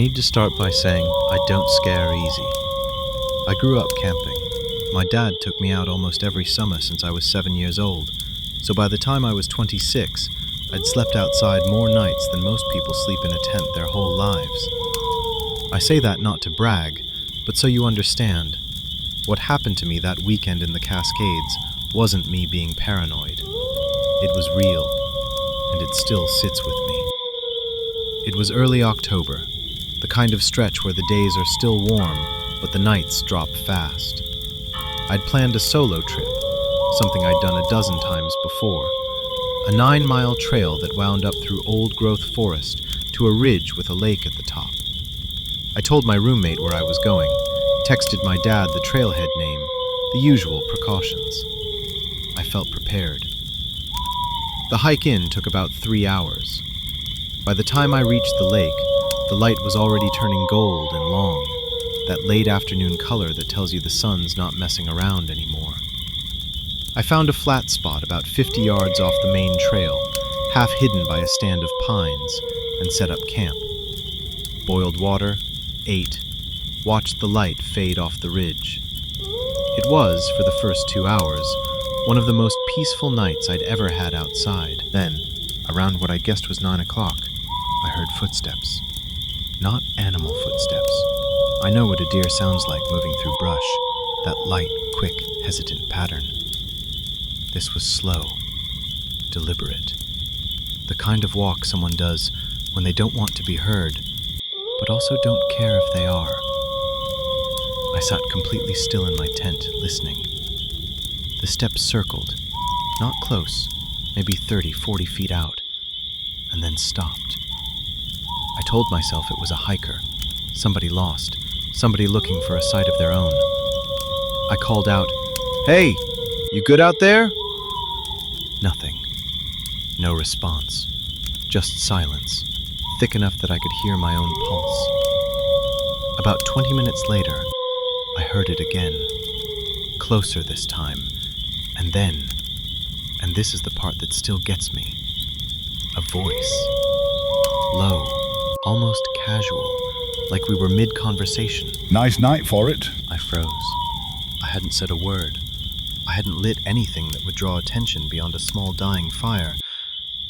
need to start by saying I don't scare easy. I grew up camping. My dad took me out almost every summer since I was 7 years old, so by the time I was 26, I'd slept outside more nights than most people sleep in a tent their whole lives. I say that not to brag, but so you understand. What happened to me that weekend in the Cascades wasn't me being paranoid. It was real, and it still sits with me. It was early October, the kind of stretch where the days are still warm, but the nights drop fast. I'd planned a solo trip, something I'd done a dozen times before. A 9-mile trail that wound up through old-growth forest to a ridge with a lake at the top. I told my roommate where I was going, texted my dad the trailhead name, the usual precautions. I felt prepared. The hike in took about 3 hours. By the time I reached the lake, the light was already turning gold and long, that late afternoon color that tells you the sun's not messing around anymore. I found a flat spot about 50 yards off the main trail, half hidden by a stand of pines, and set up camp. Boiled water, ate, watched the light fade off the ridge. It was, for the first 2 hours, one of the most peaceful nights I'd ever had outside. Then, around what I guessed was 9 o'clock, I heard footsteps. Not animal footsteps. I know what a deer sounds like moving through brush, that light, quick, hesitant pattern. This was slow, deliberate. The kind of walk someone does when they don't want to be heard, but also don't care if they are. I sat completely still in my tent, listening. The steps circled, not close, maybe 30, 40 feet out, and then stopped. I told myself it was a hiker, somebody lost, somebody looking for a sight of their own. I called out, "Hey, you good out there?" Nothing. No response. Just silence, thick enough that I could hear my own pulse. About 20 minutes later, I heard it again. Closer this time. And then, and this is the part that still gets me, a voice. Low, almost casual, like we were mid-conversation. "Nice night for it." I froze. I hadn't said a word. I hadn't lit anything that would draw attention beyond a small dying fire.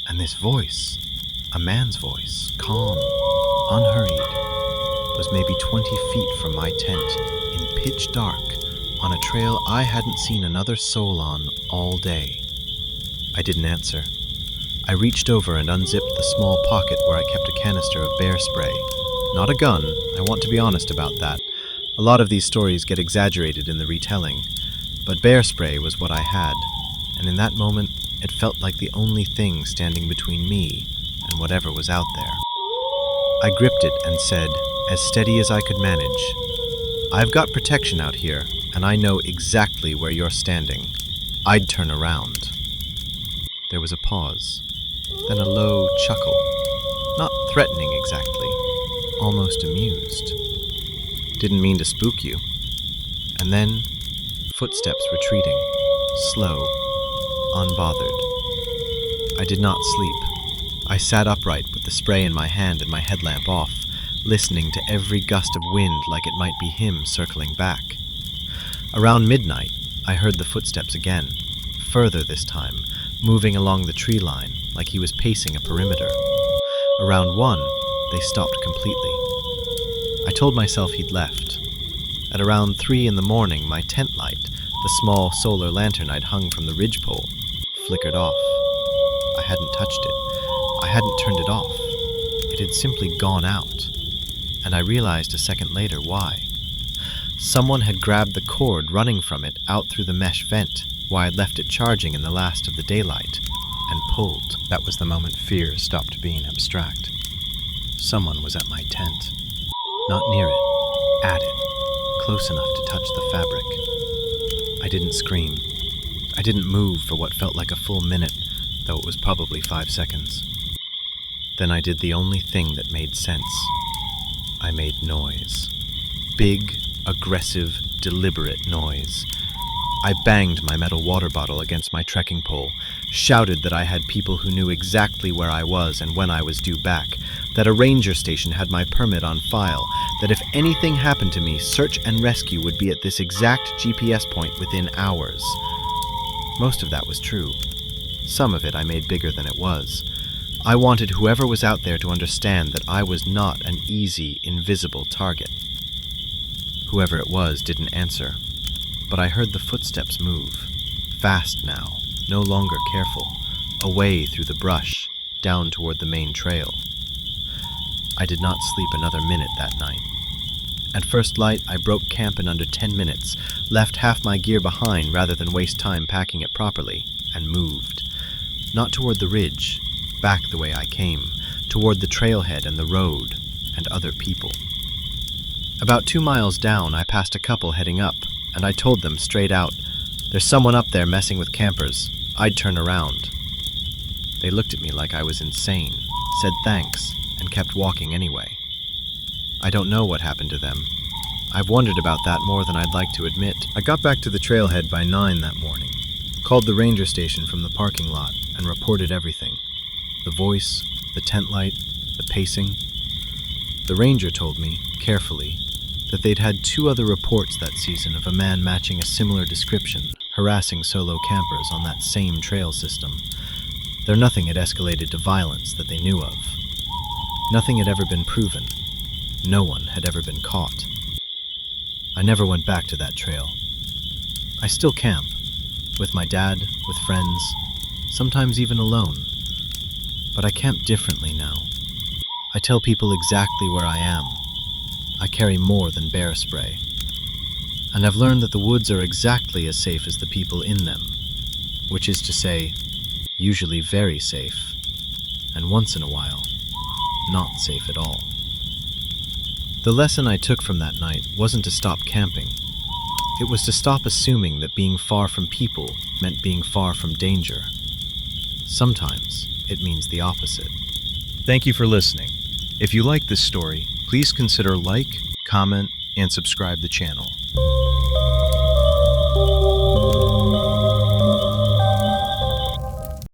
And this voice, a man's voice, calm, unhurried, was maybe 20 feet from my tent, in pitch dark, on a trail I hadn't seen another soul on all day. I didn't answer. I reached over and unzipped the small pocket where I kept a canister of bear spray. Not a gun, I want to be honest about that. A lot of these stories get exaggerated in the retelling. But bear spray was what I had, and in that moment, it felt like the only thing standing between me and whatever was out there. I gripped it and said, as steady as I could manage, "I've got protection out here, and I know exactly where you're standing. I'd turn around." There was a pause, then a low chuckle, not threatening exactly, almost amused. "Didn't mean to spook you." And then, footsteps retreating, slow, unbothered. I did not sleep. I sat upright with the spray in my hand and my headlamp off, listening to every gust of wind like it might be him circling back. Around midnight, I heard the footsteps again, further this time, moving along the tree line like he was pacing a perimeter. Around 1, they stopped completely. I told myself he'd left. At around 3 in the morning, my tent light, the small solar lantern I'd hung from the ridgepole, flickered off. I hadn't touched it. I hadn't turned it off. It had simply gone out. And I realized a second later why. Someone had grabbed the cord running from it out through the mesh vent while I'd left it charging in the last of the daylight, and pulled. That was the moment fear stopped being abstract. Someone was at my tent. Not near it, at it. Close enough to touch the fabric. I didn't scream. I didn't move for what felt like a full minute, though it was probably 5 seconds. Then I did the only thing that made sense. I made noise. Big, aggressive, deliberate noise. I banged my metal water bottle against my trekking pole, shouted that I had people who knew exactly where I was and when I was due back, that a ranger station had my permit on file, that if anything happened to me, search and rescue would be at this exact GPS point within hours. Most of that was true. Some of it I made bigger than it was. I wanted whoever was out there to understand that I was not an easy, invisible target. Whoever it was didn't answer, but I heard the footsteps move. Fast now, no longer careful, away through the brush, down toward the main trail. I did not sleep another minute that night. At first light, I broke camp in under 10 minutes, left half my gear behind rather than waste time packing it properly, and moved. Not toward the ridge, back the way I came, toward the trailhead and the road, and other people. About 2 miles down, I passed a couple heading up, and I told them straight out, "There's someone up there messing with campers. I'd turn around." They looked at me like I was insane, said thanks, and kept walking anyway. I don't know what happened to them. I've wondered about that more than I'd like to admit. I got back to the trailhead by 9 that morning, called the ranger station from the parking lot, and reported everything. The voice, the tent light, the pacing. The ranger told me, carefully, that they'd had 2 other reports that season of a man matching a similar description, harassing solo campers on that same trail system. Though nothing had escalated to violence that they knew of. Nothing had ever been proven. No one had ever been caught. I never went back to that trail. I still camp, with my dad, with friends, sometimes even alone. But I camp differently now. I tell people exactly where I am. I carry more than bear spray. And I've learned that the woods are exactly as safe as the people in them, which is to say, usually very safe, and once in a while, not safe at all. The lesson I took from that night wasn't to stop camping. It was to stop assuming that being far from people meant being far from danger. Sometimes it means the opposite. Thank you for listening. If you like this story, please consider like, comment, and subscribe the channel.